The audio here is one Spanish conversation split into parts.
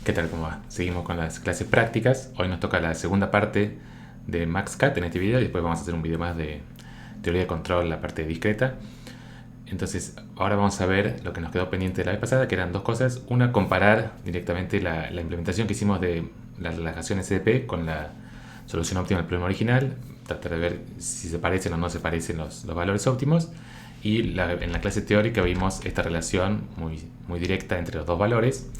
¿Qué tal? ¿Cómo va? Seguimos con las clases prácticas. Hoy nos toca la segunda parte de MaxCat en este video y después vamos a hacer un video más de teoría de control, la parte discreta. Entonces, ahora vamos a ver lo que nos quedó pendiente de la vez pasada, que eran dos cosas. Una, comparar directamente la implementación que hicimos de la relajación SDP con la solución óptima del problema original, tratar de ver si se parecen o no se parecen los valores óptimos. Y en la clase teórica vimos esta relación muy directa entre los dos valores,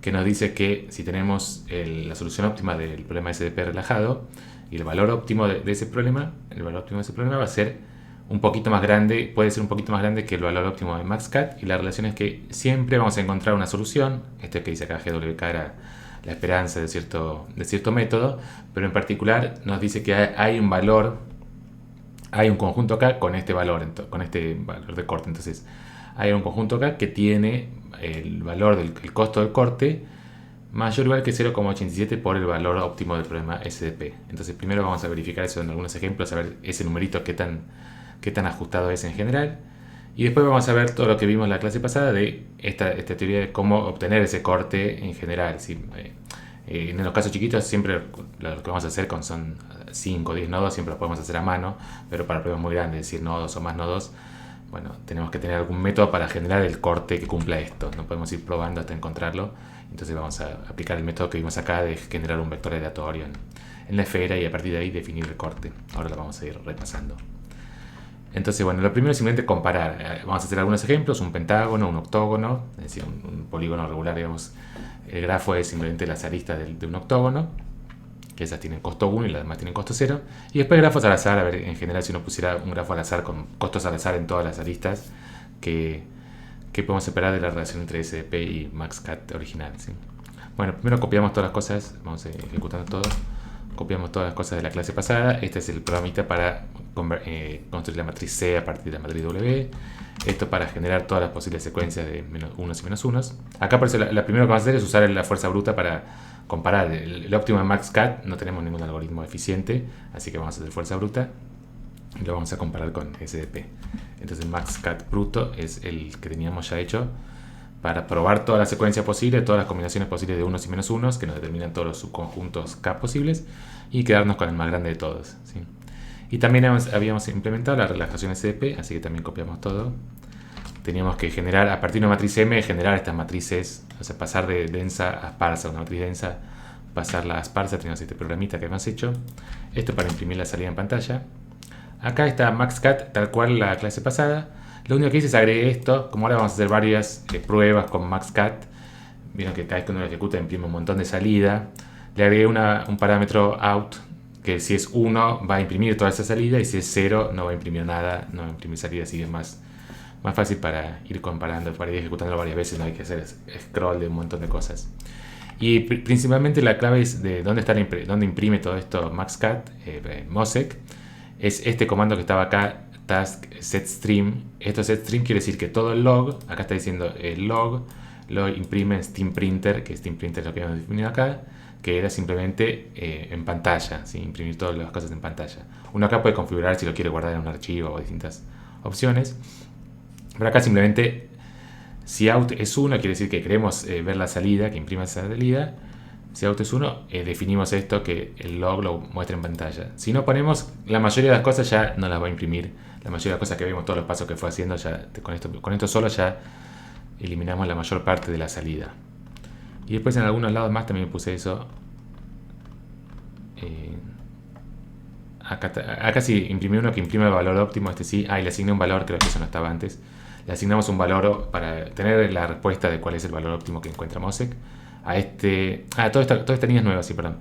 que nos dice que si tenemos la solución óptima del problema SDP relajado y el valor óptimo de ese problema, el valor óptimo de ese problema va a ser un poquito más grande, puede ser un poquito más grande que el valor óptimo de MaxCat, y la relación es que siempre vamos a encontrar una solución. Este que dice acá GWK era la esperanza de cierto método, pero en particular nos dice que hay un valor, hay un conjunto acá con este valor de corte. Entonces hay un conjunto acá que tiene el valor del costo del corte mayor o igual que 0,87 por el valor óptimo del problema SDP. Entonces primero vamos a verificar eso en algunos ejemplos, a ver ese numerito qué tan ajustado es en general. Y después vamos a ver todo lo que vimos en la clase pasada de esta teoría de cómo obtener ese corte en general. ¿Sí? En los casos chiquitos siempre lo que vamos a hacer son 5 o 10 nodos, siempre lo podemos hacer a mano, pero para problemas muy grandes, es decir, nodos o más nodos, bueno, tenemos que tener algún método para generar el corte que cumpla esto. No podemos ir probando hasta encontrarlo. Entonces vamos a aplicar el método que vimos acá de generar un vector aleatorio en la esfera y a partir de ahí definir el corte. Ahora lo vamos a ir repasando. Entonces, bueno, lo primero es simplemente comparar. Vamos a hacer algunos ejemplos: un pentágono, un octógono, es decir, un polígono regular, digamos. El grafo es simplemente las aristas de un octógono, que esas tienen costo 1 y las demás tienen costo 0. Y después grafos al azar, a ver, en general, si uno pusiera un grafo al azar con costos al azar en todas las aristas, que podemos separar de la relación entre SDP y MaxCat original. ¿Sí? Bueno, primero copiamos todas las cosas, vamos ejecutando todo. Copiamos todas las cosas de la clase pasada. Este es el programita para construir la matriz C a partir de la matriz W. Esto para generar todas las posibles secuencias de menos unos y menos unos. Acá por eso la primero que vamos a hacer es usar la fuerza bruta para comparar el óptimo de MaxCat. No tenemos ningún algoritmo eficiente, así que vamos a hacer fuerza bruta y lo vamos a comparar con SDP. Entonces MaxCat bruto es el que teníamos ya hecho para probar todas las secuencias posibles, todas las combinaciones posibles de unos y menos unos, que nos determinan todos los subconjuntos K posibles, y quedarnos con el más grande de todos. ¿Sí? Y también habíamos implementado la relajación SDP, así que también copiamos todo. Teníamos que generar, a partir de una matriz M, generar estas matrices, o sea, pasar de densa a esparsa, una matriz densa, pasarla a esparsa. Teníamos este programita que hemos hecho. Esto para imprimir la salida en pantalla. Acá está MaxCat, tal cual la clase pasada. Lo único que hice es agregué esto. Como ahora vamos a hacer varias pruebas con MaxCat, vieron que cada vez que uno lo ejecuta imprime un montón de salida. Le agregué un parámetro out, que si es 1 va a imprimir toda esa salida, y si es 0 no va a imprimir nada, no va a imprimir salida. Así que es más fácil para ir comparando, para ir ejecutándolo varias veces. No hay que hacer scroll de un montón de cosas. Y principalmente la clave es de dónde imprime todo esto MaxCat, Mosec. Es este comando que estaba acá, task setStream. Esto setStream quiere decir que todo el log, acá está diciendo el log, lo imprime en SteamPrinter, que SteamPrinter es lo que hemos definido acá, que era simplemente en pantalla, ¿sí? Imprimir todas las cosas en pantalla. Uno acá puede configurar si lo quiere guardar en un archivo o distintas opciones. Pero acá simplemente, si out es 1, quiere decir que queremos ver la salida, que imprima esa salida. Si out es 1, definimos esto, que el log lo muestre en pantalla. Si no ponemos, la mayoría de las cosas ya no las va a imprimir. La mayoría de las cosas que vemos, todos los pasos que fue haciendo, ya con esto solo ya eliminamos la mayor parte de la salida. Y después en algunos lados más también puse eso. Acá sí imprimí uno que imprime el valor óptimo. Este sí. Y le asigné un valor, creo que eso no estaba antes. Le asignamos un valor para tener la respuesta de cuál es el valor óptimo que encuentra Mosec. A este. Toda esta línea es nueva, sí, perdón.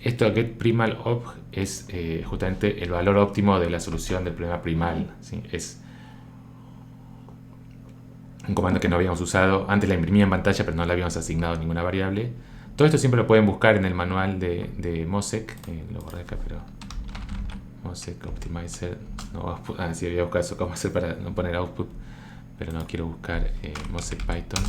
Esto getPrimalOb es justamente el valor óptimo de la solución del problema primal. ¿Sí? Es un comando que no habíamos usado. Antes la imprimía en pantalla, pero no le habíamos asignado ninguna variable. Todo esto siempre lo pueden buscar en el manual de Mosec. Lo borré acá, pero Mosec Optimizer. No, sí, había buscado eso, cómo hacer para no poner output, pero no quiero buscar Mosec Python.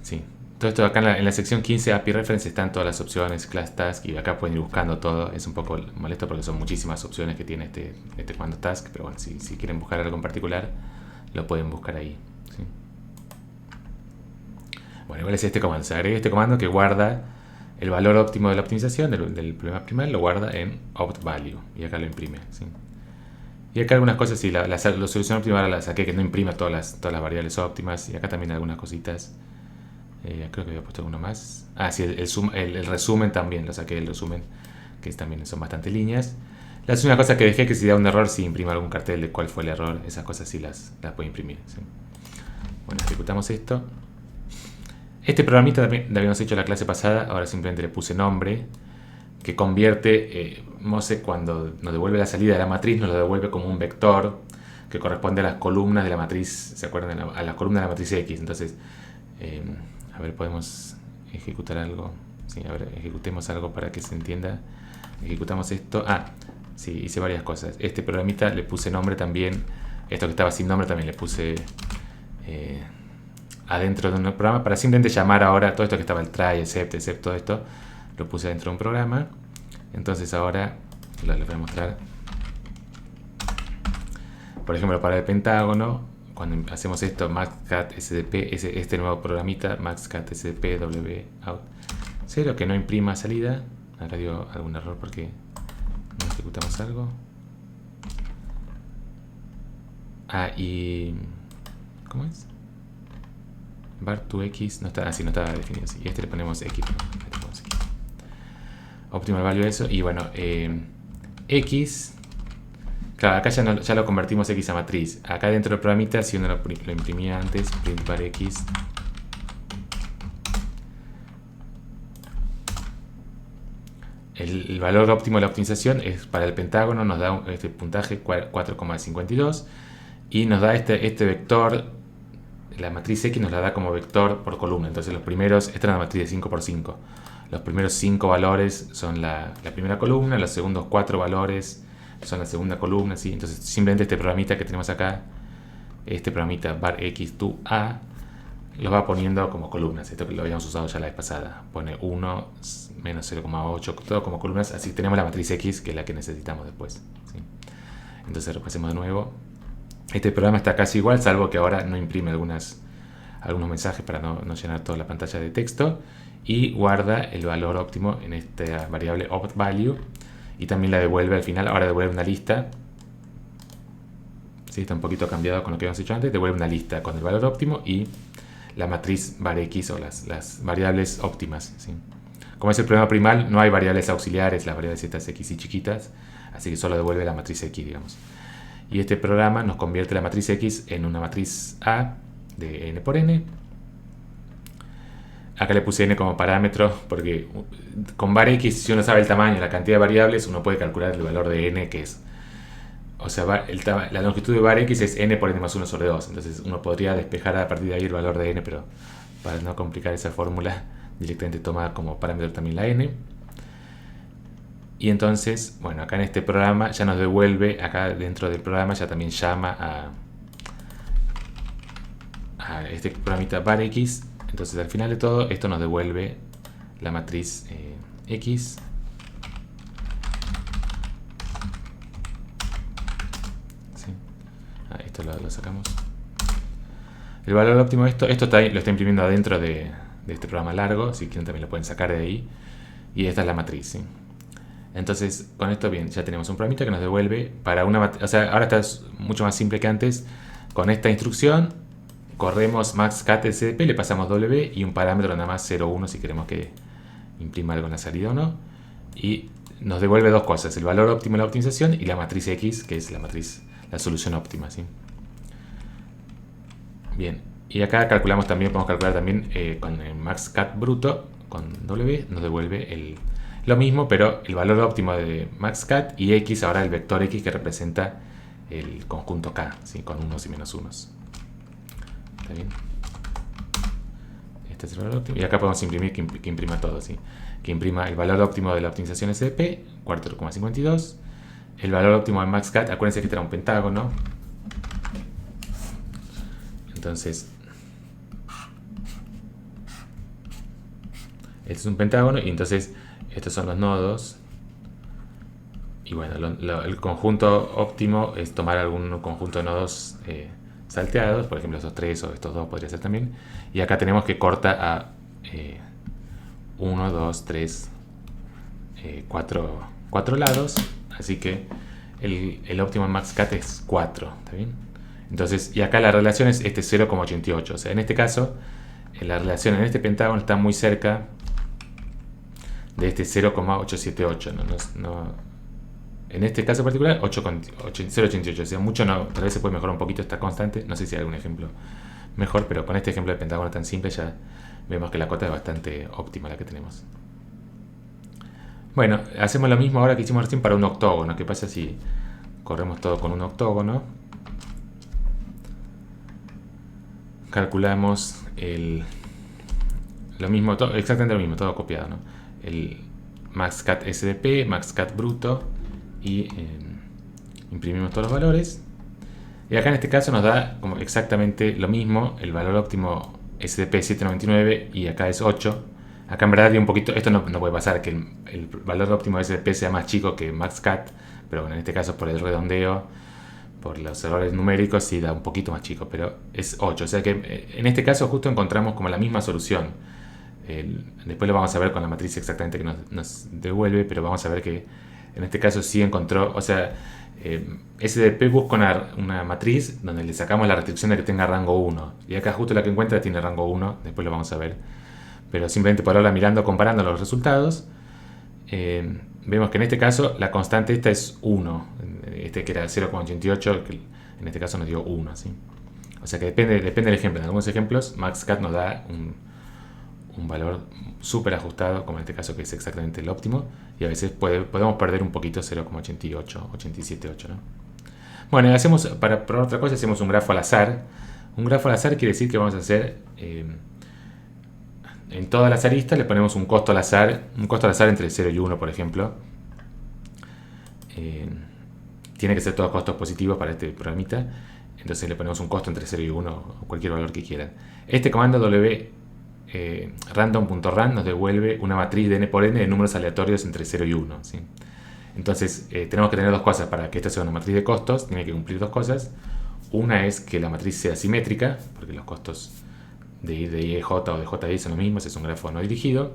Sí. Todo esto acá en la sección 15 API Reference están todas las opciones, Class Task, y acá pueden ir buscando todo. Es un poco molesto porque son muchísimas opciones que tiene este comando Task, pero bueno, si quieren buscar algo en particular, lo pueden buscar ahí. ¿Sí? Bueno, igual es este comando. Se agrega este comando que guarda el valor óptimo de la optimización del problema primal, lo guarda en opt_value. Y acá lo imprime. ¿Sí? Y acá algunas cosas, sí, la solución óptima ahora la saqué que no imprima todas las variables óptimas. Y acá también algunas cositas. Creo que había puesto alguno más. Ah, sí, el resumen también, lo saqué el resumen, que también son bastante líneas. Las únicas cosas que dejé que si da un error, si imprima algún cartel de cuál fue el error, esas cosas sí las puedo imprimir. ¿Sí? Bueno, ejecutamos esto. Este programita también lo habíamos hecho la clase pasada, ahora simplemente le puse nombre, que convierte, Mose cuando nos devuelve la salida de la matriz, nos lo devuelve como un vector que corresponde a las columnas de la matriz, ¿se acuerdan? A las columnas de la matriz X. Entonces, a ver, podemos ejecutar algo. Sí, a ver, ejecutemos algo para que se entienda. Ejecutamos esto. Ah, sí, hice varias cosas. Este programita le puse nombre también. Esto que estaba sin nombre también le puse adentro de un programa para simplemente llamar ahora todo esto que estaba el try, except, todo esto lo puse adentro de un programa. Entonces ahora les voy a mostrar. Por ejemplo, para el pentágono, cuando hacemos esto, maxcat SDP, este nuevo programita, maxcat SDP W out 0, que no imprima salida. Acá dio algún error porque no ejecutamos algo. Ah, y ¿cómo es? Var to X no está, así no estaba definido así. Y este le ponemos X. Optimal value eso. Y bueno, X. Claro, acá ya lo convertimos X a matriz. Acá dentro del programita, si uno lo imprimía antes, print var X. El valor óptimo de la optimización es para el pentágono, nos da este puntaje 4,52 y nos da este vector. La matriz X nos la da como vector por columna. Entonces los primeros, esta es una matriz de 5 por 5. Los primeros 5 valores son la primera columna, los segundos 4 valores son la segunda columna, ¿sí? Entonces simplemente este programita que tenemos acá, este programita var x to a, los va poniendo como columnas. Esto que lo habíamos usado ya la vez pasada. Pone 1, menos 0,8, todo como columnas. Así tenemos la matriz X, que es la que necesitamos después, ¿sí? Entonces repasemos de nuevo. Este programa está casi igual, salvo que ahora no imprime algunos mensajes para no llenar toda la pantalla de texto. Y guarda el valor óptimo en esta variable opt_value. Y también la devuelve al final. Ahora devuelve una lista. ¿Sí? Está un poquito cambiado con lo que habíamos hecho antes. Devuelve una lista con el valor óptimo y la matriz var X o las variables óptimas, ¿sí? Como es el problema primal, no hay variables auxiliares, las variables estas X y chiquitas. Así que solo devuelve la matriz X, digamos. Y este programa nos convierte la matriz X en una matriz A de n por n. Acá le puse n como parámetro porque con var X, si uno sabe el tamaño, la cantidad de variables, uno puede calcular el valor de n, que es... O sea, la longitud de var X es n por n más 1 sobre 2. Entonces uno podría despejar a partir de ahí el valor de n, pero para no complicar esa fórmula, directamente toma como parámetro también la n. Y entonces, bueno, acá en este programa ya nos devuelve, acá dentro del programa ya también llama a este programita var X. Entonces al final de todo esto nos devuelve la matriz X. ¿Sí? Esto lo sacamos. El valor óptimo de esto lo está imprimiendo adentro de este programa largo, si quieren también lo pueden sacar de ahí. Y esta es la matriz, ¿sí? Entonces, con esto bien, ya tenemos un programita que nos devuelve para una matriz. O sea, ahora está mucho más simple que antes. Con esta instrucción, corremos maxcat SDP, le pasamos W y un parámetro nada más 0,1 si queremos que imprima algo en la salida o no. Y nos devuelve dos cosas: el valor óptimo de la optimización y la matriz X, que es la solución óptima, ¿sí? Bien, y acá calculamos también, podemos calcular también con el maxcat bruto, con W, nos devuelve lo mismo, pero el valor óptimo de maxcat y X, ahora el vector X que representa el conjunto K, ¿sí? Con unos y menos unos. ¿Está bien? Este es el valor óptimo. Y acá podemos imprimir que imprima todo, ¿sí? Que imprima el valor óptimo de la optimización SDP, 4,52. El valor óptimo de maxcat, acuérdense que este era un pentágono. Entonces, este es un pentágono y entonces estos son los nodos. Y bueno, el conjunto óptimo es tomar algún conjunto de nodos salteados, por ejemplo esos 3 o estos 2 podría ser también. Y acá tenemos que corta a 1, 2, 3, 4 lados, así que el óptimo max cut es 4, ¿está bien? Entonces, y acá la relación es este 0,88, o sea, en este caso, la relación en este pentágono está muy cerca de este 0,878, en este caso particular 0,88, o sea, mucho no, tal vez se puede mejorar un poquito esta constante, no sé si hay algún ejemplo mejor, pero con este ejemplo de pentágono tan simple ya vemos que la cota es bastante óptima la que tenemos. Bueno, hacemos lo mismo ahora que hicimos recién para un octógono. ¿Qué pasa si corremos todo con un octógono? Calculamos lo mismo, exactamente lo mismo, todo copiado, ¿no? El max cut SDP, max cut bruto, y imprimimos todos los valores. Y acá en este caso nos da como exactamente lo mismo, el valor óptimo SDP 799 y acá es 8. Acá en verdad hay un poquito, esto no puede pasar, que el valor óptimo de SDP sea más chico que max cut, pero bueno, en este caso por el redondeo, por los errores numéricos, sí da un poquito más chico, pero es 8. O sea que en este caso justo encontramos como la misma solución. Después lo vamos a ver con la matriz exactamente que nos devuelve, pero vamos a ver que en este caso sí encontró, o sea, SDP busca una matriz donde le sacamos la restricción de que tenga rango 1. Y acá justo la que encuentra tiene rango 1, después lo vamos a ver. Pero simplemente por ahora mirando, comparando los resultados, vemos que en este caso la constante esta es 1. Este que era 0,88, que en este caso nos dio 1. ¿Sí? O sea que depende del ejemplo. En algunos ejemplos max cut nos da un valor súper ajustado, como en este caso que es exactamente el óptimo, y a veces podemos perder un poquito, 0,88, 87,8, ¿no? Bueno, para probar otra cosa, hacemos un grafo al azar. Un grafo al azar quiere decir que vamos a hacer en todas las aristas le ponemos un costo al azar entre 0 y 1, por ejemplo. Tiene que ser todos costos positivos para este programita, entonces le ponemos un costo entre 0 y 1 o cualquier valor que quieran. Este comando random.rand nos devuelve una matriz de n por n de números aleatorios entre 0 y 1. ¿Sí? Entonces tenemos que tener dos cosas para que esto sea una matriz de costos. Tiene que cumplir dos cosas. Una es que la matriz sea simétrica, porque los costos de IJ o de JI son los mismos, es un grafo no dirigido.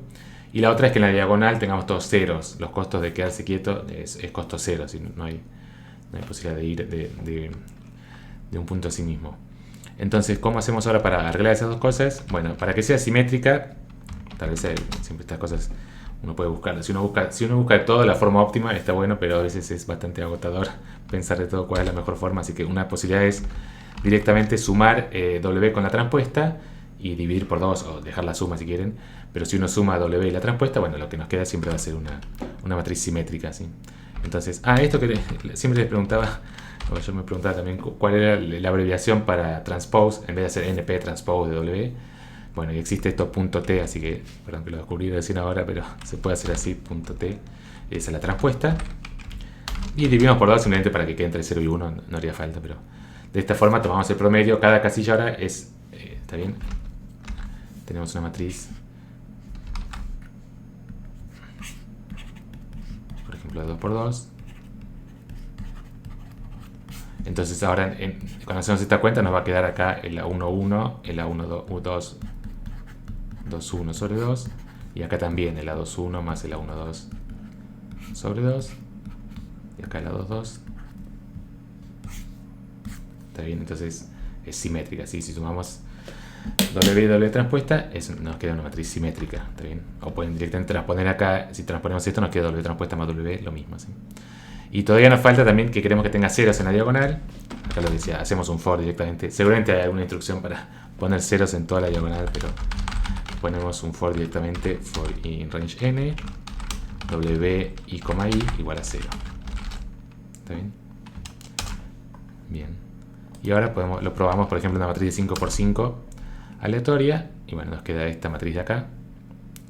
Y la otra es que en la diagonal tengamos todos ceros. Los costos de quedarse quieto es costo cero, ¿sí? No hay posibilidad de ir de un punto a sí mismo. Entonces, ¿cómo hacemos ahora para arreglar esas dos cosas? Bueno, para que sea simétrica, tal vez siempre estas cosas uno puede buscar. Si uno busca de todo la forma óptima, está bueno, pero a veces es bastante agotador pensar de todo cuál es la mejor forma. Así que una posibilidad es directamente sumar W con la transpuesta y dividir por 2 o dejar la suma si quieren. Pero si uno suma W y la transpuesta, bueno, lo que nos queda siempre va a ser una matriz simétrica, ¿sí? Entonces, esto que siempre les preguntaba, o yo me preguntaba también cuál era la abreviación para transpose en vez de hacer NP transpose de W. Bueno, y existe esto .t, así que, perdón que lo descubrí recién ahora, pero se puede hacer así, .t, esa es la transpuesta. Y dividimos por 2 simplemente para que quede entre 0 y 1, no haría falta, pero de esta forma tomamos el promedio, cada casilla ahora es, ¿está bien? Tenemos una matriz, por ejemplo, de 2 por 2. Entonces ahora, cuando hacemos esta cuenta, nos va a quedar acá el A1, 1, el A1, 2, 2, 1 sobre 2. Y acá también el A2, 1 más el A1, 2 sobre 2. Y acá el A2, 2. Está bien, entonces es simétrica. ¿Sí? Si sumamos W y W transpuesta, nos queda una matriz simétrica. ¿Está bien? O pueden directamente transponer acá. Si transponemos esto, nos queda W transpuesta más W, lo mismo. ¿Sí? Y todavía nos falta también que queremos que tenga ceros en la diagonal. Acá lo decía, hacemos un for directamente. Seguramente hay alguna instrucción para poner ceros en toda la diagonal, pero ponemos un for directamente, for in range n, w i, igual a 0. ¿Está bien? Bien. Y ahora lo probamos, por ejemplo, una matriz de 5×5 aleatoria. Y bueno, nos queda esta matriz de acá.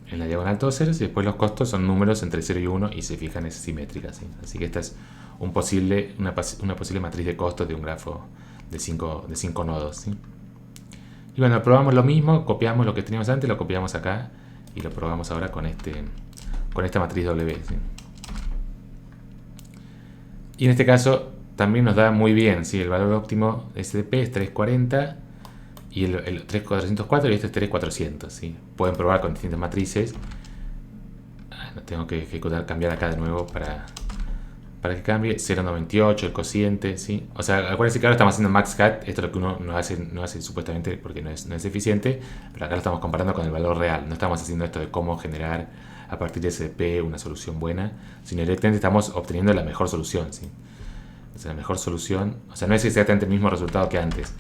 En la diagonal todos ceros, y después los costos son números entre 0 y 1 y se fijan es simétrica. ¿Sí? Así que esta es una posible matriz de costos de un grafo de 5 nodos. ¿Sí? Y bueno, probamos lo mismo, copiamos lo que teníamos antes, lo copiamos acá y lo probamos ahora con esta matriz W. ¿Sí? Y en este caso también nos da muy bien, ¿sí? El valor óptimo de SDP es 340 y el 3404 y este es 3400, ¿sí? Pueden probar con distintas matrices. No tengo que ejecutar, cambiar acá de nuevo para que cambie. 0.98 el cociente, ¿sí? O sea, acuérdense que ahora estamos haciendo maxcat. Esto es lo que uno no hace supuestamente porque no es eficiente, pero acá lo estamos comparando con el valor real. No estamos haciendo esto de cómo generar a partir de SDP una solución buena, sino directamente estamos obteniendo la mejor solución, ¿sí? O sea, la mejor solución, o sea, no es exactamente el mismo resultado que antes.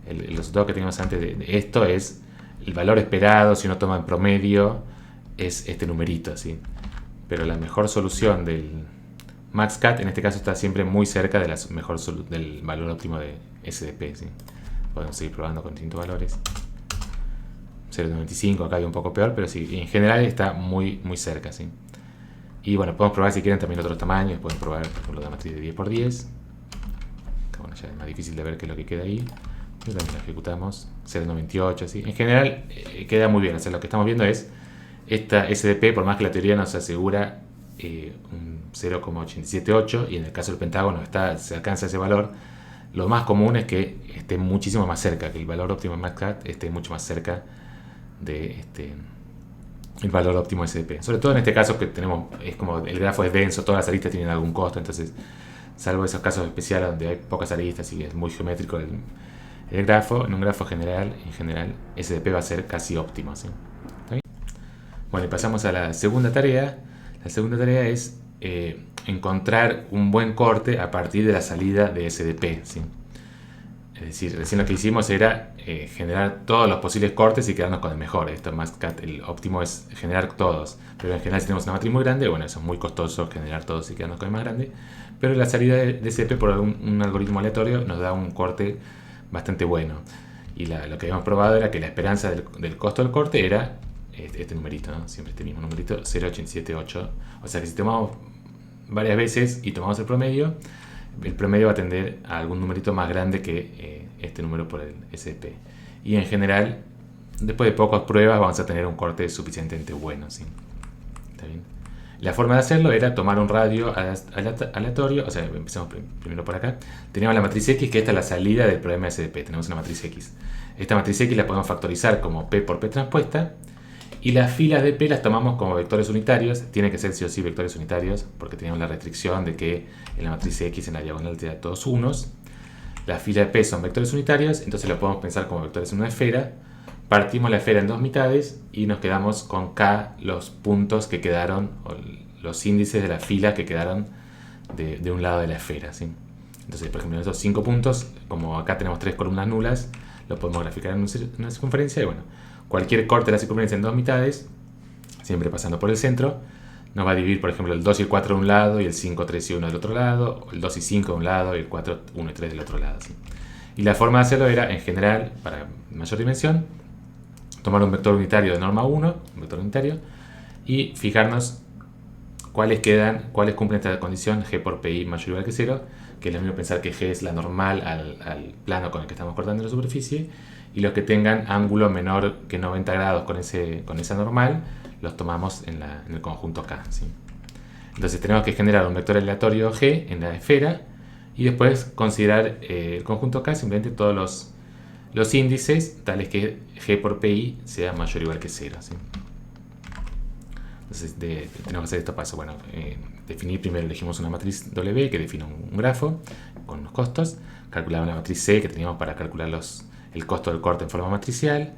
El resultado que teníamos antes de esto es el valor esperado, si uno toma en promedio, es este numerito, ¿sí? Pero la mejor solución del maxcat en este caso está siempre muy cerca de del valor óptimo de SDP, ¿sí? Podemos seguir probando con distintos valores. 0.95 acá hay un poco peor, pero sí, en general está muy, muy cerca, ¿sí? Y bueno, podemos probar si quieren también otros tamaños. Pueden probar por ejemplo la matriz de 10×10, que bueno, ya es más difícil de ver qué es lo que queda ahí. Y también lo ejecutamos. 0.98, ¿sí? En general queda muy bien. O sea, lo que estamos viendo es esta SDP, por más que la teoría nos asegura un 0.878 y en el caso del pentágono se alcanza ese valor, lo más común es que esté muchísimo más cerca, que el valor óptimo de maxcat esté mucho más cerca de el valor óptimo de SDP. Sobre todo en este caso que tenemos, es como el grafo es denso, todas las aristas tienen algún costo, entonces salvo esos casos especiales donde hay pocas aristas y es muy geométrico el grafo, en un grafo general, en general SDP va a ser casi óptimo, ¿sí? ¿Está bien? Bueno, y pasamos a la segunda tarea. La segunda tarea es encontrar un buen corte a partir de la salida de SDP, ¿sí? Es decir, recién lo que hicimos era generar todos los posibles cortes y quedarnos con el mejor. Esto más el óptimo es generar todos. Pero en general si tenemos una matriz muy grande, bueno, eso es muy costoso generar todos y quedarnos con el más grande. Pero la salida de SDP por un algoritmo aleatorio nos da un corte bastante bueno. Y lo que habíamos probado era que la esperanza del costo del corte era este numerito, ¿no? Siempre este mismo numerito, 0.878. O sea que si tomamos varias veces y tomamos el promedio va a tender a algún numerito más grande que este número por el SDP. Y en general, después de pocas pruebas, vamos a tener un corte suficientemente bueno, ¿sí? ¿Está bien? La forma de hacerlo era tomar un radio aleatorio. O sea, empezamos primero por acá. Teníamos la matriz X, que esta es la salida del problema de SDP. Tenemos una matriz X. Esta matriz X la podemos factorizar como P por P transpuesta. Y las filas de P las tomamos como vectores unitarios. Tienen que ser sí o sí vectores unitarios, porque teníamos la restricción de que en la matriz X en la diagonal te da todos unos. Las filas de P son vectores unitarios, entonces lo podemos pensar como vectores en una esfera. Partimos la esfera en dos mitades y nos quedamos con K los puntos que quedaron, o los índices de la fila que quedaron de un lado de la esfera, ¿sí? Entonces, por ejemplo, en esos 5 puntos, como acá tenemos 3 columnas nulas, lo podemos graficar en una circunferencia y bueno, cualquier corte de la circunferencia en dos mitades, siempre pasando por el centro, nos va a dividir, por ejemplo, el 2 y el 4 de un lado y el 5, 3 y 1 del otro lado, o el 2 y 5 de un lado y el 4, 1 y 3 del otro lado, ¿sí? Y la forma de hacerlo era, en general, para mayor dimensión, tomar un vector unitario de norma 1, un vector unitario, y fijarnos cuáles cumplen esta condición G por PI mayor o igual que 0, que es lo mismo pensar que G es la normal al plano con el que estamos cortando la superficie, y los que tengan ángulo menor que 90 grados con esa normal, los tomamos en el conjunto K, ¿sí? Entonces tenemos que generar un vector aleatorio G en la esfera, y después considerar el conjunto K simplemente todos los índices tales que G por PI sea mayor o igual que 0, ¿sí? Entonces tenemos que hacer estos pasos. Bueno, definir primero, elegimos una matriz W que define un grafo con unos costos, calcular una matriz C que teníamos para calcular el costo del corte en forma matricial,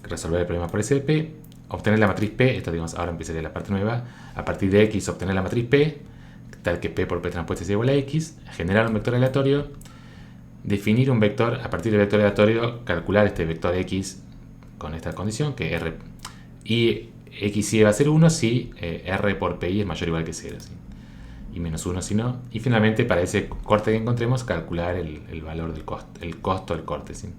resolver el problema por SDP, obtener la matriz P. Esto, digamos, ahora empezaría la parte nueva. A partir de X obtener la matriz P, tal que P por P transpuesta sea igual a X, generar un vector aleatorio, definir un vector, a partir del vector aleatorio calcular este vector X con esta condición, que R y X y va a ser 1 si R por PI es mayor o igual que 0, ¿sí? Y menos 1 si no. Y finalmente, para ese corte que encontremos, calcular el valor del costo, el costo del corte, ¿sí?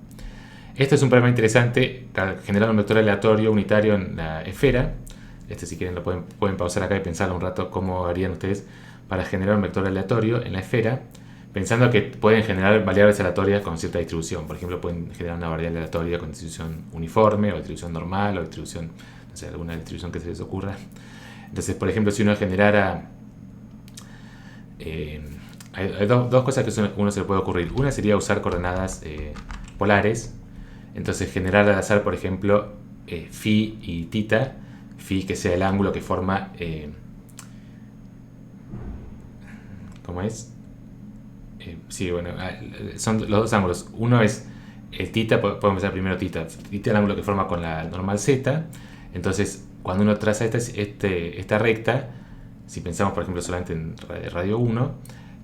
Esto es un problema interesante, generar un vector aleatorio unitario en la esfera. Si quieren lo pueden pausar acá y pensar un rato cómo harían ustedes para generar un vector aleatorio en la esfera, pensando que pueden generar variables aleatorias con cierta distribución. Por ejemplo, pueden generar una variable aleatoria con distribución uniforme, o distribución normal, o distribución, no sé, alguna distribución que se les ocurra. Entonces, por ejemplo, si uno generara hay dos cosas que uno se le puede ocurrir. Una sería usar coordenadas polares. Entonces generar al azar, por ejemplo, phi y tita. Phi que sea el ángulo que forma... ¿cómo es? Sí, bueno, son los dos ángulos. Uno es el tita, podemos empezar primero tita. Tita es el ángulo que forma con la normal z. Entonces, cuando uno traza esta recta, si pensamos, por ejemplo, solamente en radio 1,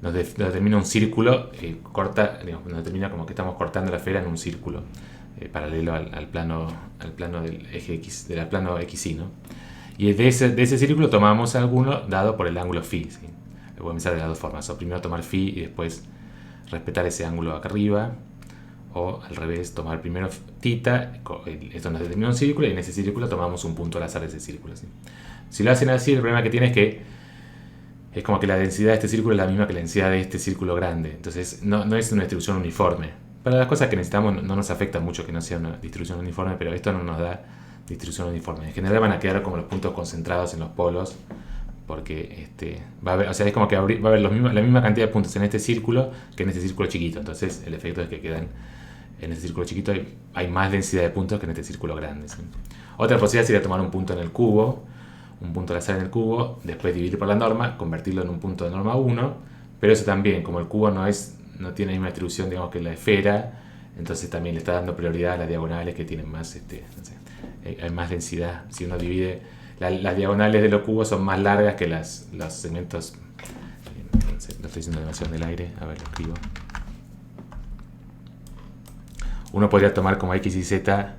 nos determina un círculo, digamos, nos determina como que estamos cortando la esfera en un círculo, paralelo al plano del eje X, del plano XY, ¿no? Y de ese círculo tomamos alguno dado por el ángulo phi, ¿sí? Lo podemos pensar de las dos formas. O primero tomar phi y después respetar ese ángulo acá arriba. O al revés, tomar primero tita. Esto nos determina un círculo y en ese círculo tomamos un punto al azar de ese círculo, ¿sí? Si lo hacen así, el problema que tiene es que es como que la densidad de este círculo es la misma que la densidad de este círculo grande. Entonces no es una distribución uniforme. Para las cosas que necesitamos no nos afecta mucho que no sea una distribución uniforme, pero esto no nos da distribución uniforme. En general van a quedar como los puntos concentrados en los polos, porque va a haber, o sea, es como que va a haber la misma cantidad de puntos en este círculo que en este círculo chiquito. Entonces el efecto es que quedan en este círculo chiquito hay más densidad de puntos que en este círculo grande, ¿sí? Otra posibilidad sería tomar un punto en el cubo, un punto al azar en el cubo, después dividir por la norma, convertirlo en un punto de norma 1, pero eso también, como el cubo no tiene la misma distribución, digamos, que la esfera, entonces también le está dando prioridad a las diagonales que tienen más, no sé, hay más densidad. Si uno divide, las diagonales de los cubos son más largas que los segmentos. No sé, lo estoy diciendo demasiado en el aire, a ver, lo escribo. Uno podría tomar como x y z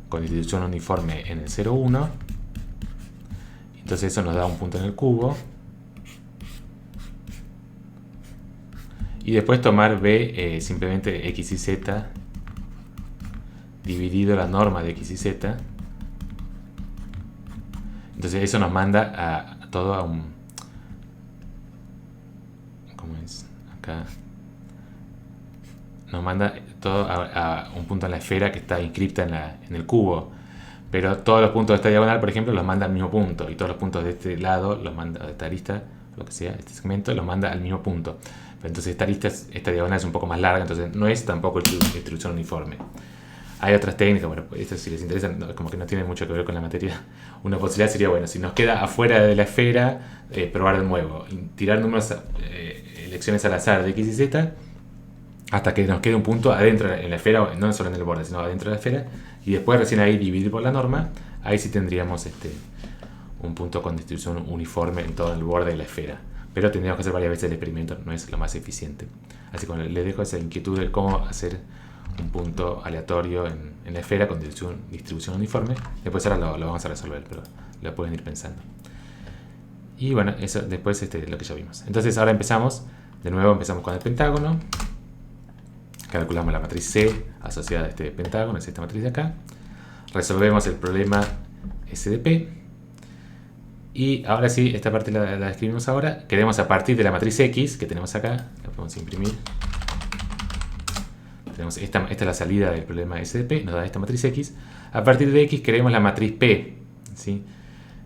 con distribución uniforme en el 0, 1. Entonces eso nos da un punto en el cubo. Y después tomar b simplemente x y z dividido la norma de x y z. Entonces eso nos manda a todo a un... ¿Cómo es? Acá... nos manda todo a un punto en la esfera que está inscripta en el cubo. Pero todos los puntos de esta diagonal, por ejemplo, los manda al mismo punto. Y todos los puntos de este lado, los manda, de esta arista, lo que sea, este segmento, los manda al mismo punto. Pero entonces esta diagonal es un poco más larga, entonces no es tampoco distribución uniforme. Hay otras técnicas, bueno, esto si les interesa, como que no tiene mucho que ver con la materia. Una posibilidad sería, bueno, si nos queda afuera de la esfera, probar de nuevo. Tirar números, elecciones al azar de x y z, hasta que nos quede un punto adentro en la esfera, no solo en el borde, sino adentro de la esfera, y después recién ahí dividir por la norma. Ahí sí tendríamos un punto con distribución uniforme en todo el borde de la esfera. Pero tendríamos que hacer varias veces el experimento, no es lo más eficiente. Así que les dejo esa inquietud de cómo hacer un punto aleatorio en la esfera con distribución uniforme. Después ahora lo vamos a resolver, pero lo pueden ir pensando. Y bueno, eso después lo que ya vimos. Entonces ahora empezamos con el pentágono. Calculamos la matriz C asociada a este pentágono, es esta matriz de acá. Resolvemos el problema S de P. Y ahora sí, esta parte la escribimos ahora. Queremos a partir de la matriz X que tenemos acá, la podemos imprimir. Tenemos esta es la salida del problema S de P, nos da esta matriz X. A partir de X queremos la matriz P, ¿sí?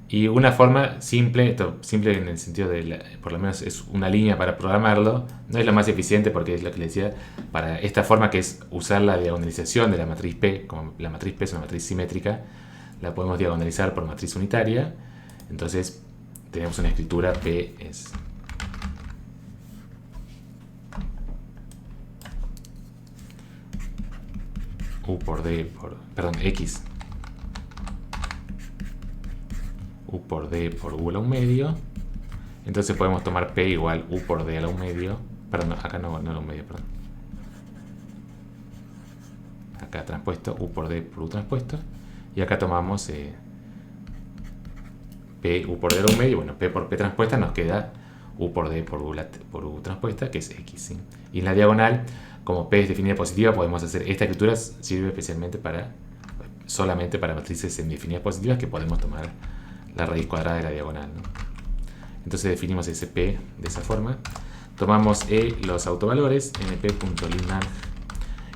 Y una forma simple, simple en el sentido de, por lo menos es una línea para programarlo, no es lo más eficiente porque es lo que les decía, para esta forma que es usar la diagonalización de la matriz P, como la matriz P es una matriz simétrica, la podemos diagonalizar por matriz unitaria, entonces tenemos una escritura P es... U por D por... perdón, X U por D por U a la 1 medio. Entonces podemos tomar P igual U por D a la 1 medio. Perdón, acá no a la 1 medio, perdón. Acá transpuesto, U por D por U transpuesto. Y acá tomamos P U por D a la 1 medio. Bueno, P por P transpuesta nos queda U por D por U transpuesta, que es X, ¿sí? Y en la diagonal, como P es definida positiva, podemos hacer esta escritura, sirve especialmente solamente para matrices semidefinidas positivas, que podemos tomar la raíz cuadrada de la diagonal, ¿no? Entonces definimos ese P de esa forma. Tomamos los autovalores, np.linarg.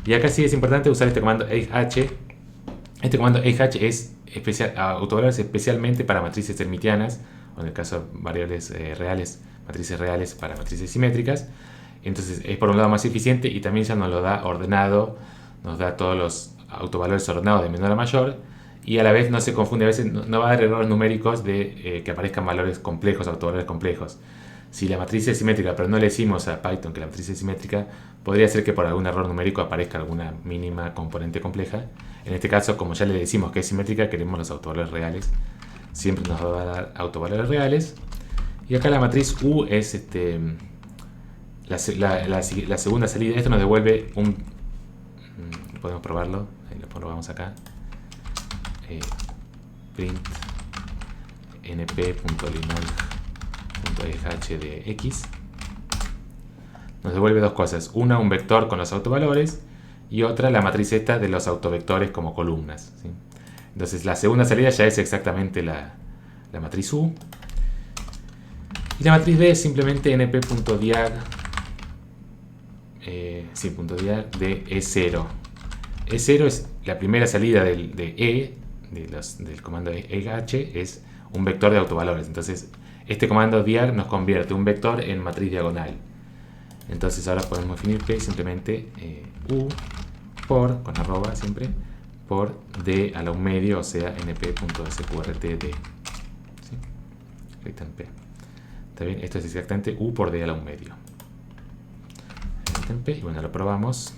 Y acá sí es importante usar este comando h. Este comando h es autovalores especialmente para matrices hermitianas, o en el caso de variables reales, matrices reales para matrices simétricas. Entonces es por un lado más eficiente y también ya nos lo da ordenado, nos da todos los autovalores ordenados de menor a mayor, y a la vez no se confunde, a veces no va a dar errores numéricos de que aparezcan valores complejos, autovalores complejos. Si la matriz es simétrica pero no le decimos a Python que la matriz es simétrica, podría ser que por algún error numérico aparezca alguna mínima componente compleja. En este caso, como ya le decimos que es simétrica, queremos los autovalores reales. Siempre nos va a dar autovalores reales. Y acá la matriz U es la segunda salida. Esto nos devuelve un... podemos probarlo. Ahí lo probamos acá. Print np.linolg.eh de x. Nos devuelve dos cosas. Una, un vector con los autovalores. Y otra, la matriz esta de los autovectores como columnas, ¿sí? Entonces la segunda salida ya es exactamente la matriz U. Y la matriz B es simplemente np.diag diag de E0. E0 es la primera salida del comando EH, es un vector de autovalores. Entonces este comando diag nos convierte un vector en matriz diagonal. Entonces ahora podemos definir P simplemente U por, con arroba siempre, por D a la 1 medio, o sea, np.sqrt d. ¿Sí? Ahí está en P. ¿Está bien? Esto es exactamente U por D a la 1 medio. Ahí está en P, y bueno, lo probamos.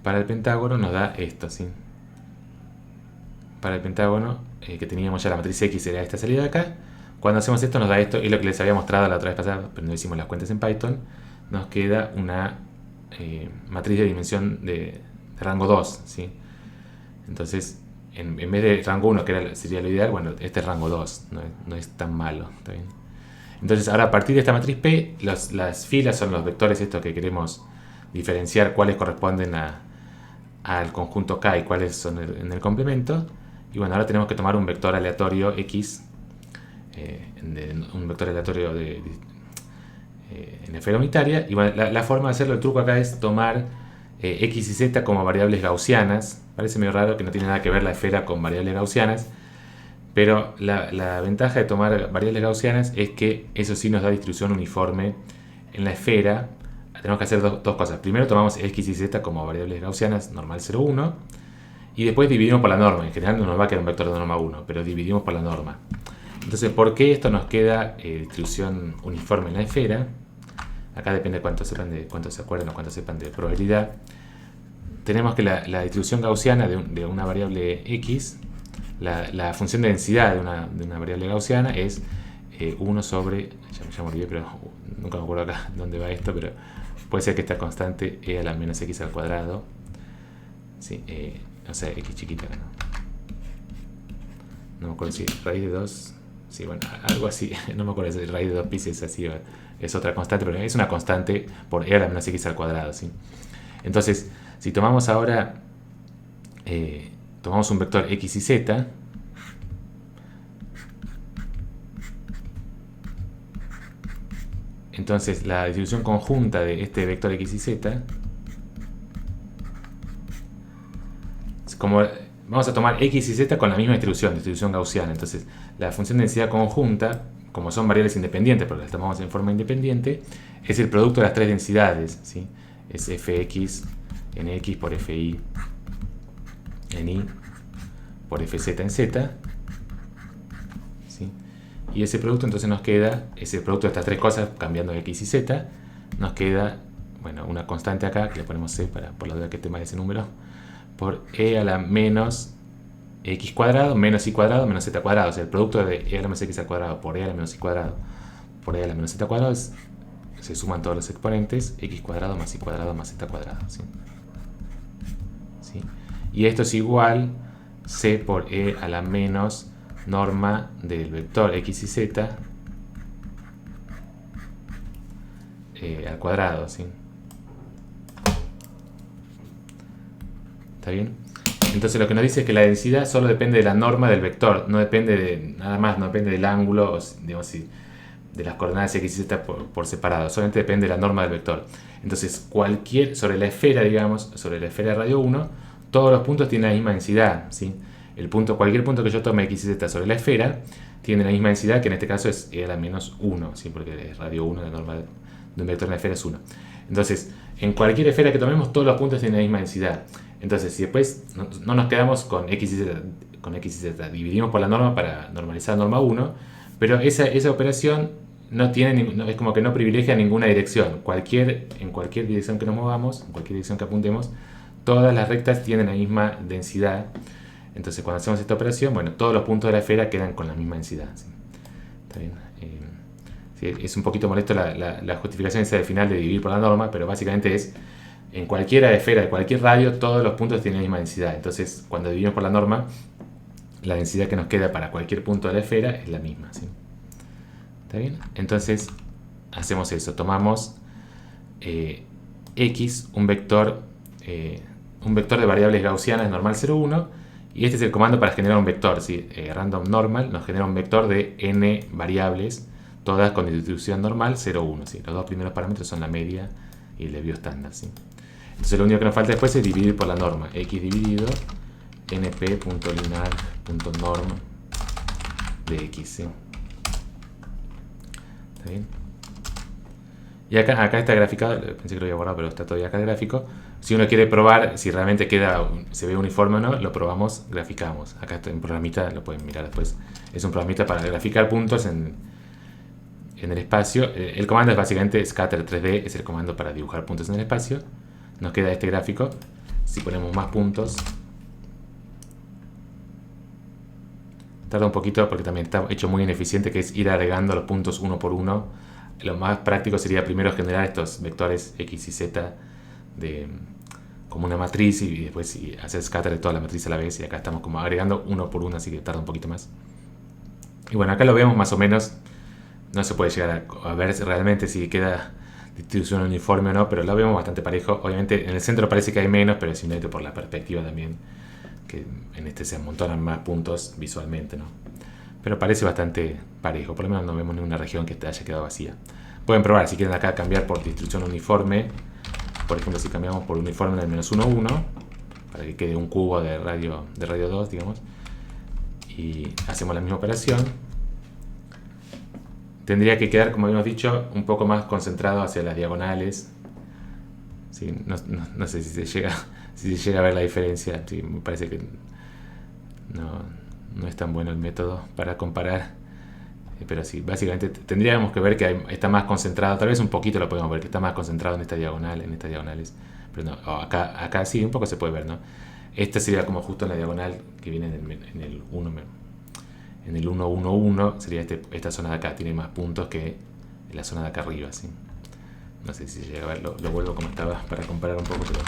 Para el pentágono nos da esto, ¿sí? Para el pentágono, que teníamos ya la matriz X, era esta salida de acá. Cuando hacemos esto nos da esto, y lo que les había mostrado la otra vez pasada, pero no hicimos las cuentas en Python, nos queda una matriz de dimensión de rango 2, ¿sí? Entonces, en vez de rango 1, que sería lo ideal, bueno, este es rango 2, no es tan malo, ¿está bien? Entonces, ahora a partir de esta matriz P, las filas son los vectores estos que queremos diferenciar, cuáles corresponden al conjunto K y cuáles son en el complemento. Y bueno, ahora tenemos que tomar un vector aleatorio X, un vector aleatorio en esfera unitaria. Y bueno, la forma de hacerlo, el truco acá es tomar X y Z como variables gaussianas. Parece medio raro que no tiene nada que ver la esfera con variables gaussianas, pero la ventaja de tomar variables gaussianas es que eso sí nos da distribución uniforme en la esfera. Tenemos que hacer dos cosas. Primero tomamos X y Z como variables gaussianas normal 0, 1, y después dividimos por la norma. En general no nos va a quedar un vector de norma 1, pero dividimos por la norma. Entonces, ¿por qué esto nos queda distribución uniforme en la esfera? Acá depende cuánto se acuerdan o cuánto sepan de probabilidad. Tenemos que la distribución gaussiana de una variable X, la función de densidad de una variable gaussiana es 1 sobre, ya me olvidé, pero nunca me acuerdo acá dónde va esto, pero puede ser que esta constante e a la menos x al cuadrado, ¿sí? O sea, x chiquita, no me acuerdo si raíz de 2, sí, bueno, algo así, no me acuerdo si raíz de 2 pi es así, es otra constante, pero es una constante por e a la menos x al cuadrado, ¿sí? Entonces, si tomamos ahora, tomamos un vector x y z, entonces la distribución conjunta de este vector x y z, como vamos a tomar x y z con la misma distribución gaussiana, entonces la función de densidad conjunta, como son variables independientes, porque las tomamos en forma independiente, es el producto de las tres densidades, ¿sí? Es fx en x por fi en y por fz en z, ¿sí? Y ese producto entonces nos queda, ese producto de estas tres cosas, cambiando x y z, nos queda, bueno, una constante acá, que le ponemos c por la duda que esté mal ese número, por e a la menos x cuadrado, menos y cuadrado, menos z cuadrado. O sea, el producto de e a la menos x al cuadrado por e a la menos y cuadrado por e a la menos z cuadrado se suman todos los exponentes, x cuadrado más y cuadrado más z cuadrado, ¿sí? ¿Sí? Y esto es igual c por e a la menos norma del vector x y z al cuadrado, ¿sí? ¿Está bien? Entonces lo que nos dice es que la densidad solo depende de la norma del vector, no depende de nada más, no depende del ángulo, digamos, de las coordenadas x y z por separado, solamente depende de la norma del vector. Entonces sobre la esfera, digamos, sobre la esfera de radio 1, todos los puntos tienen la misma densidad, ¿sí? Cualquier punto que yo tome x y z sobre la esfera tienen la misma densidad, que en este caso era menos 1, ¿sí? Porque es radio 1, la norma de un vector en la esfera es 1. Entonces, en cualquier esfera que tomemos, todos los puntos tienen la misma densidad. Entonces, si después no nos quedamos con x y z, dividimos por la norma para normalizar la norma 1, pero esa operación no tiene, es como que no privilegia ninguna dirección. En cualquier dirección que nos movamos, en cualquier dirección que apuntemos, todas las rectas tienen la misma densidad. Entonces, cuando hacemos esta operación, bueno, todos los puntos de la esfera quedan con la misma densidad, ¿sí? ¿Está bien? Sí, es un poquito molesto la justificación esa del final de dividir por la norma, pero básicamente es, en cualquier esfera de cualquier radio, todos los puntos tienen la misma densidad. Entonces, cuando dividimos por la norma, la densidad que nos queda para cualquier punto de la esfera es la misma, ¿sí? ¿Está bien? Entonces, hacemos eso. Tomamos x, un vector de variables gaussianas normal 0, 1, y este es el comando para generar un vector, ¿sí? Random normal nos genera un vector de n variables, todas con distribución normal 0, 1, ¿sí? Los dos primeros parámetros son la media y el desvío estándar, ¿sí? Entonces lo único que nos falta después es dividir por la norma. X dividido np.linear.norm de x, ¿sí? ¿Está bien? Y acá está graficado, pensé que lo había borrado, pero está todavía acá el gráfico. Si uno quiere probar si realmente se ve uniforme o no, lo probamos, graficamos. Acá está un programita, lo pueden mirar después. Es un programita para graficar puntos en el espacio. El comando es básicamente scatter 3D, es el comando para dibujar puntos en el espacio. Nos queda este gráfico. Si ponemos más puntos, tarda un poquito porque también está hecho muy ineficiente, que es ir agregando los puntos uno por uno. Lo más práctico sería primero generar estos vectores x y z como una matriz y después hacer scatter de toda la matriz a la vez. Y acá estamos como agregando uno por uno, así que tarda un poquito más. Y bueno, acá lo vemos más o menos. No se puede llegar a ver realmente si queda distribución uniforme o no, pero lo vemos bastante parejo. Obviamente en el centro parece que hay menos, pero es simplemente por la perspectiva también, que en este se amontonan más puntos visualmente, ¿no? Pero parece bastante parejo, por lo menos no vemos ninguna región que haya quedado vacía. Pueden probar, si quieren acá cambiar por distribución uniforme, por ejemplo si cambiamos por uniforme en el menos 1, 1, para que quede un cubo de radio 2, digamos, y hacemos la misma operación, tendría que quedar, como habíamos dicho, un poco más concentrado hacia las diagonales. Sí, no sé si se llega a ver la diferencia. Sí, me parece que no es tan bueno el método para comparar, pero sí, básicamente tendríamos que ver que está más concentrado, tal vez un poquito lo podemos ver, que está más concentrado en esta diagonal, en estas diagonales, pero no, acá sí, un poco se puede ver, ¿no? Esta sería como justo en la diagonal que viene en el 1, en el 1, 1, 1, sería esta zona de acá, tiene más puntos que la zona de acá arriba, ¿sí? No sé si llega a ver, lo vuelvo como estaba para comparar un poco, pero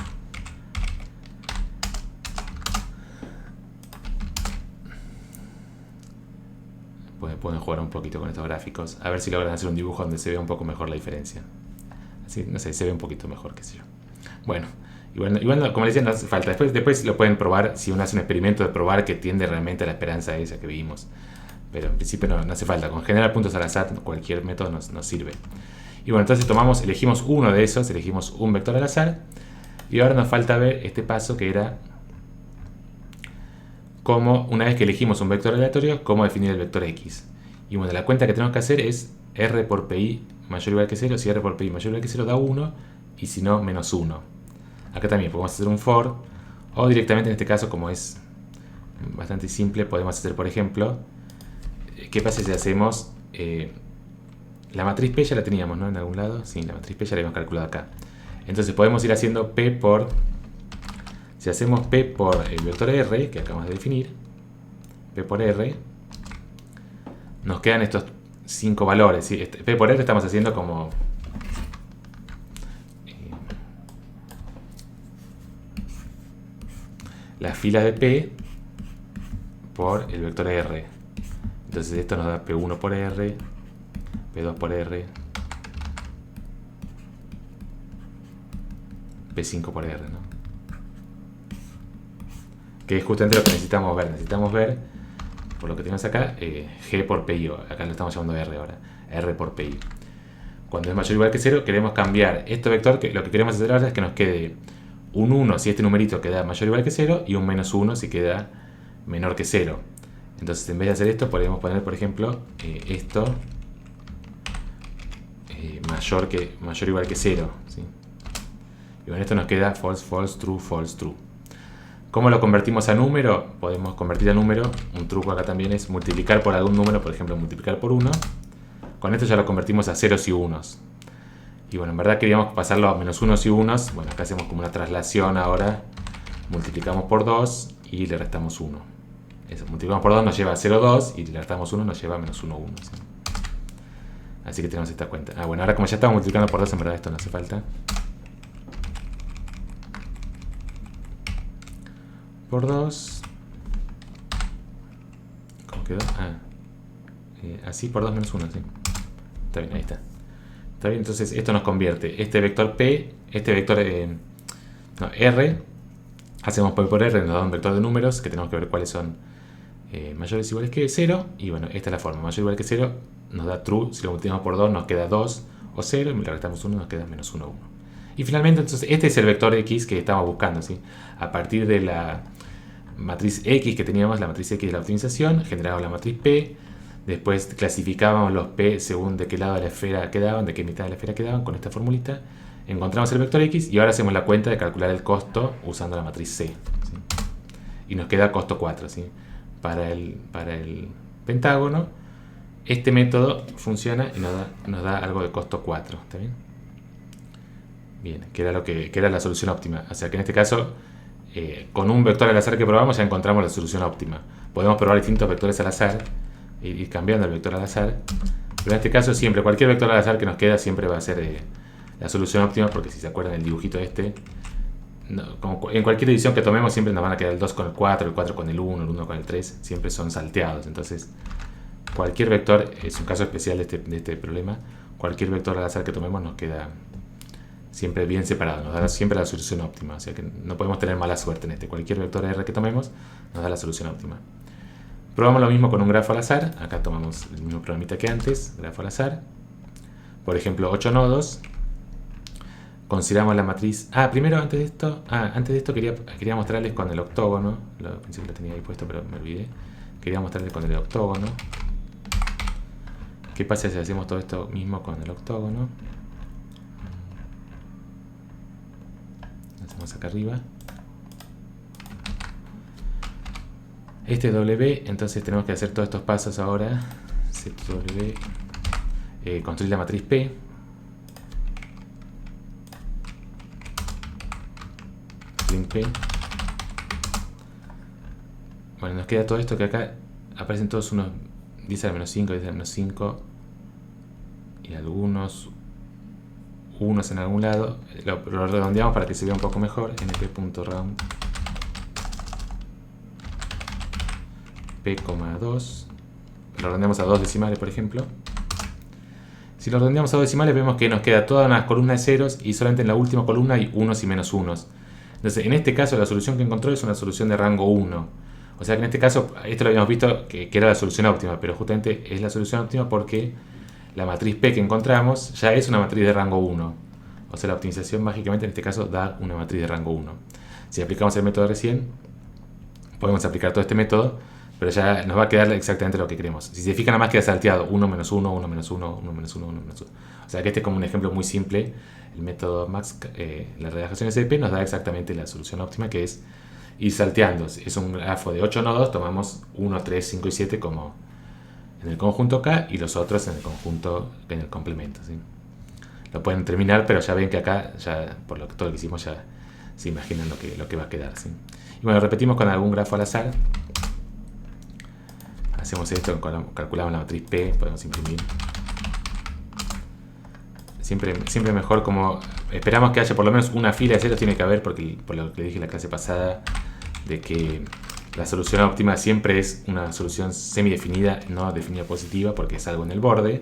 pueden jugar un poquito con estos gráficos, a ver si logran hacer un dibujo donde se vea un poco mejor la diferencia. Así, no sé, se ve un poquito mejor, qué sé yo. Bueno, igual como les decía, no hace falta. Después lo pueden probar si uno hace un experimento de probar que tiende realmente a la esperanza esa que vimos. Pero en principio no hace falta. Con generar puntos al azar, cualquier método nos sirve. Y bueno, entonces elegimos uno de esos, elegimos un vector al azar. Y ahora nos falta ver este paso que era cómo, una vez que elegimos un vector aleatorio, cómo definir el vector x. Y bueno, la cuenta que tenemos que hacer es r por pi mayor o igual que 0. Si r por pi mayor o igual que 0 da 1, y si no, menos 1. Acá también podemos hacer un for, o directamente en este caso, como es bastante simple, podemos hacer, por ejemplo, ¿qué pasa si hacemos la matriz P? Ya la teníamos, ¿no? En algún lado. Sí, la matriz P ya la habíamos calculado acá. Entonces podemos ir haciendo P por... Si hacemos P por el vector R, que acabamos de definir, P por R, nos quedan estos 5 valores, ¿sí? P por R estamos haciendo como... las filas de P por el vector R. Entonces esto nos da P1 por R, P2 por R, P5 por R, ¿no? Que es justamente lo que necesitamos ver. Necesitamos ver, por lo que tenemos acá, G por PI. Acá lo estamos llamando R ahora. R por PI. Cuando es mayor o igual que 0, queremos cambiar este vector. Que lo que queremos hacer ahora es que nos quede un 1 si este numerito queda mayor o igual que 0 y un menos 1 si queda menor que 0. Entonces, en vez de hacer esto, podemos poner, por ejemplo, esto mayor o igual que 0, ¿sí? Y con esto nos queda false, false, true, false, true. ¿Cómo lo convertimos a número? Podemos convertir a número. Un truco acá también es multiplicar por algún número, por ejemplo, multiplicar por 1. Con esto ya lo convertimos a ceros y unos. Y bueno, en verdad queríamos pasarlo a menos unos y unos. Bueno, acá hacemos como una traslación ahora. Multiplicamos por 2 y le restamos 1. Eso, multiplicamos por 2 nos lleva a 0,2 y le restamos 1 nos lleva a menos 1,1. ¿Sí? Así que tenemos esta cuenta. Bueno, ahora como ya estamos multiplicando por 2, en verdad esto no hace falta. Por 2. ¿Cómo quedó? Así por 2 menos 1, ¿sí? Está bien, ahí está. Está bien, entonces esto nos convierte este vector P, este vector R, hacemos P por R, nos da un vector de números que tenemos que ver cuáles son mayores o iguales que 0. Y bueno, esta es la forma, mayor o igual que 0 nos da true, si lo multiplicamos por 2 nos queda 2 o 0, y le restamos 1 nos queda menos 1, 1. Y finalmente, entonces, este es el vector X que estamos buscando, ¿sí? A partir de la matriz X que teníamos, la matriz X de la optimización, generábamos la matriz P. Después clasificábamos los P según de qué lado de la esfera quedaban, de qué mitad de la esfera quedaban con esta formulita. Encontramos el vector X y ahora hacemos la cuenta de calcular el costo usando la matriz C. ¿Sí? Y nos queda costo 4. ¿Sí? Para el pentágono, este método funciona y nos da algo de costo 4. ¿Está bien? Bien, que era la solución óptima. O sea que en este caso, con un vector al azar que probamos ya encontramos la solución óptima. Podemos probar distintos vectores al azar, ir cambiando el vector al azar, pero en este caso siempre, cualquier vector al azar que nos queda siempre va a ser la solución óptima, porque si se acuerdan del dibujito como en cualquier división que tomemos siempre nos van a quedar el 2 con el 4, el 4 con el 1, el 1 con el 3, siempre son salteados. Entonces cualquier vector, es un caso especial de este problema, cualquier vector al azar que tomemos nos queda siempre bien separado, nos da siempre la solución óptima, o sea que no podemos tener mala suerte en cualquier vector R que tomemos nos da la solución óptima. Probamos lo mismo con un grafo al azar. Acá tomamos el mismo programita que antes, grafo al azar. Por ejemplo, 8 nodos. Consideramos la matriz... primero antes de esto quería mostrarles con el octógono. Al principio lo tenía ahí puesto, pero me olvidé. Quería mostrarles con el octógono. ¿Qué pasa si hacemos todo esto mismo con el octógono? Lo hacemos acá arriba. Este es W, entonces tenemos que hacer todos estos pasos ahora. Set W, construir la matriz P. String P. Bueno, nos queda todo esto que acá aparecen todos unos 10 a la menos 5, 10 a la menos 5 y algunos unos en algún lado. Lo redondeamos para que se vea un poco mejor. np.round P,2. Lo redondeamos a 2 decimales, por ejemplo. Si lo redondeamos a 2 decimales, vemos que nos queda toda una columna de ceros y solamente en la última columna hay unos y menos unos. Entonces, en este caso, la solución que encontró es una solución de rango 1. O sea que en este caso, esto lo habíamos visto que era la solución óptima, pero justamente es la solución óptima porque la matriz P que encontramos ya es una matriz de rango 1. O sea, la optimización mágicamente en este caso da una matriz de rango 1. Si aplicamos el método recién, podemos aplicar todo este método, pero ya nos va a quedar exactamente lo que queremos. Si se fijan, nada más queda salteado 1 menos 1, 1 menos 1, 1 menos 1, 1 menos 1. O sea que este es como un ejemplo muy simple. El método la relajación SMP nos da exactamente la solución óptima, que es ir salteando. Es un grafo de 8 nodos, tomamos 1, 3, 5 y 7 como en el conjunto K y los otros en el conjunto, en el complemento, ¿sí? Lo pueden terminar, pero ya ven que acá, ya por todo lo que hicimos, ya se imaginan lo que va a quedar, ¿sí? Y bueno, repetimos con algún grafo al azar. Hacemos esto, calculamos la matriz P, podemos imprimir. Siempre mejor, como esperamos que haya por lo menos una fila de ceros, tiene que haber, porque por lo que dije en la clase pasada, de que la solución óptima siempre es una solución semidefinida, no definida positiva, porque es algo en el borde.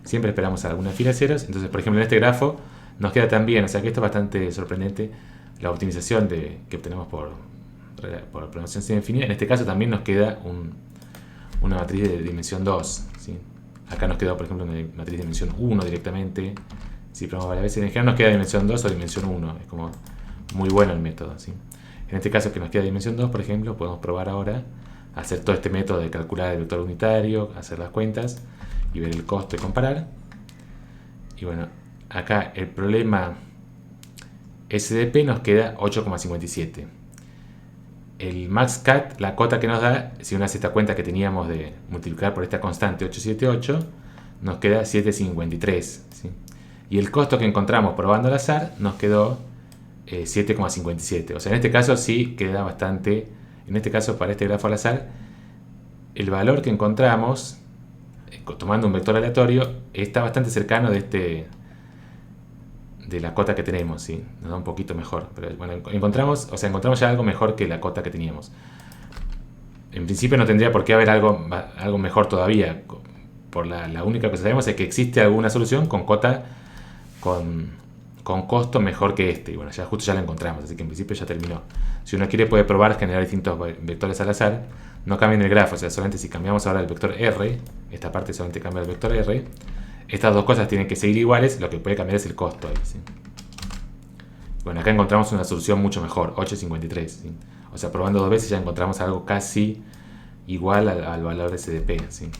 Siempre esperamos alguna fila de ceros. Entonces, por ejemplo, en este grafo nos queda tan bien, o sea que esto es bastante sorprendente, la optimización que obtenemos por programación semidefinida. En este caso también nos queda una matriz de dimensión 2, ¿sí? Acá nos queda, por ejemplo, una matriz de dimensión 1 directamente. Si probamos varias veces, en general nos queda dimensión 2 o dimensión 1. Es como muy bueno el método, ¿sí? En este caso que nos queda dimensión 2, por ejemplo, podemos probar ahora hacer todo este método de calcular el vector unitario, hacer las cuentas y ver el costo y comparar. Y bueno, acá el problema SDP nos queda 8,57. El MaxCat, la cota que nos da, si uno hace esta cuenta que teníamos de multiplicar por esta constante 878, nos queda 7,53. ¿Sí? Y el costo que encontramos probando al azar nos quedó 7,57. O sea, en este caso sí queda bastante. En este caso, para este grafo al azar, el valor que encontramos, tomando un vector aleatorio, está bastante cercano de la cota que tenemos, ¿sí? Nos da un poquito mejor. Pero bueno, encontramos ya algo mejor que la cota que teníamos. En principio no tendría por qué haber algo mejor todavía. La única cosa que sabemos es que existe alguna solución con cota, con costo mejor que este. Y bueno, justo ya la encontramos, así que en principio ya terminó. Si uno quiere puede probar generar distintos vectores al azar. No cambien el grafo, o sea, solamente si cambiamos ahora el vector R, esta parte solamente cambia el vector R. Estas dos cosas tienen que seguir iguales, lo que puede cambiar es el costo ahí, ¿sí? Bueno, acá encontramos una solución mucho mejor, 8,53, ¿sí? O sea, probando dos veces ya encontramos algo casi igual al valor de SDP, ¿sí?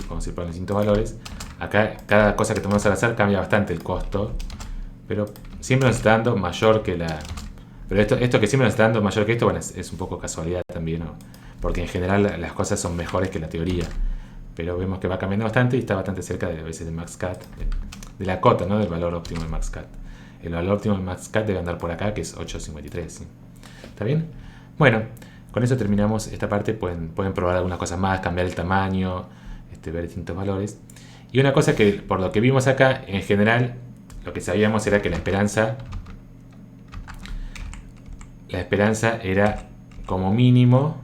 Podemos ir probando distintos valores. Acá cada cosa que tomamos al azar cambia bastante el costo, pero siempre nos está dando mayor que la... Pero esto que siempre nos está dando mayor que esto, bueno, es un poco casualidad también, ¿no? Porque en general las cosas son mejores que la teoría. Pero vemos que va cambiando bastante y está bastante cerca a veces del MaxCat, de la cota, ¿no? Del valor óptimo del MaxCat. El valor óptimo del MaxCat debe andar por acá, que es 8,53. ¿Sí? ¿Está bien? Bueno, con eso terminamos esta parte. Pueden probar algunas cosas más, cambiar el tamaño, ver distintos valores. Y una cosa que, por lo que vimos acá, en general, lo que sabíamos era que la esperanza era como mínimo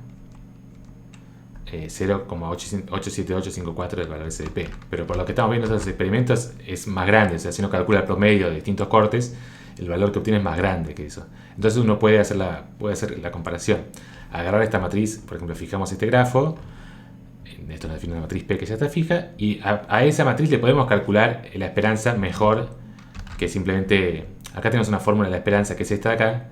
0,87854 del valor SDP. Pero por lo que estamos viendo en estos experimentos es más grande. O sea, si uno calcula el promedio de distintos cortes, el valor que obtiene es más grande que eso. Entonces uno puede hacer la comparación. Agarrar esta matriz, por ejemplo, fijamos este grafo. Esto nos define una matriz P que ya está fija. Y a esa matriz le podemos calcular la esperanza mejor que simplemente... Acá tenemos una fórmula de la esperanza que es esta de acá.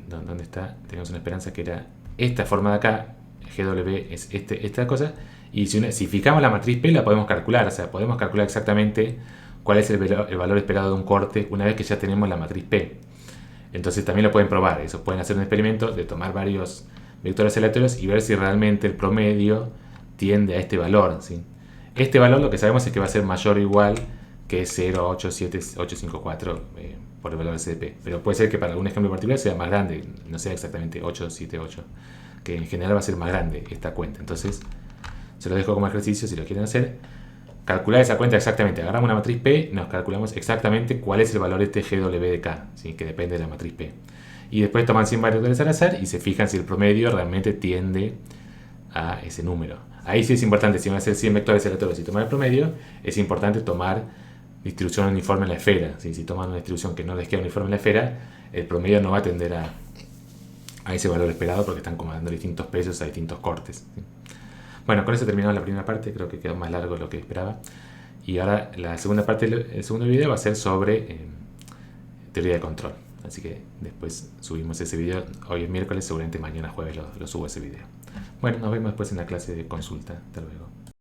¿Dónde está? Tenemos una esperanza que era esta forma de acá. GW es esta cosa. Y si fijamos la matriz P la podemos calcular. O sea, podemos calcular exactamente cuál es el valor esperado de un corte una vez que ya tenemos la matriz P. Entonces también lo pueden probar. Eso pueden hacer un experimento de tomar varios vectores aleatorios y ver si realmente el promedio tiende a este valor, ¿sí? Este valor lo que sabemos es que va a ser mayor o igual que 0,87854 por el valor de SDP. Pero puede ser que para algún ejemplo particular sea más grande, no sea exactamente 878, que en general va a ser más grande esta cuenta. Entonces se lo dejo como ejercicio si lo quieren hacer. Calcular esa cuenta exactamente. Agarramos una matriz P, nos calculamos exactamente cuál es el valor de este GW de K, ¿sí? Que depende de la matriz P. Y después toman 100 variables al azar y se fijan si el promedio realmente tiende a ese número. Ahí sí es importante, si van a hacer 100 vectores aleatorios y tomar el promedio, es importante tomar distribución uniforme en la esfera. ¿Sí? Si toman una distribución que no les queda uniforme en la esfera, el promedio no va a tender a ese valor esperado porque están como dando distintos pesos a distintos cortes. ¿Sí? Bueno, con eso terminamos la primera parte, creo que quedó más largo de lo que esperaba. Y ahora la segunda parte del segundo video va a ser sobre teoría de control. Así que después subimos ese video. Hoy es miércoles, seguramente mañana jueves lo subo ese video. Bueno, nos vemos después en la clase de consulta. Hasta luego.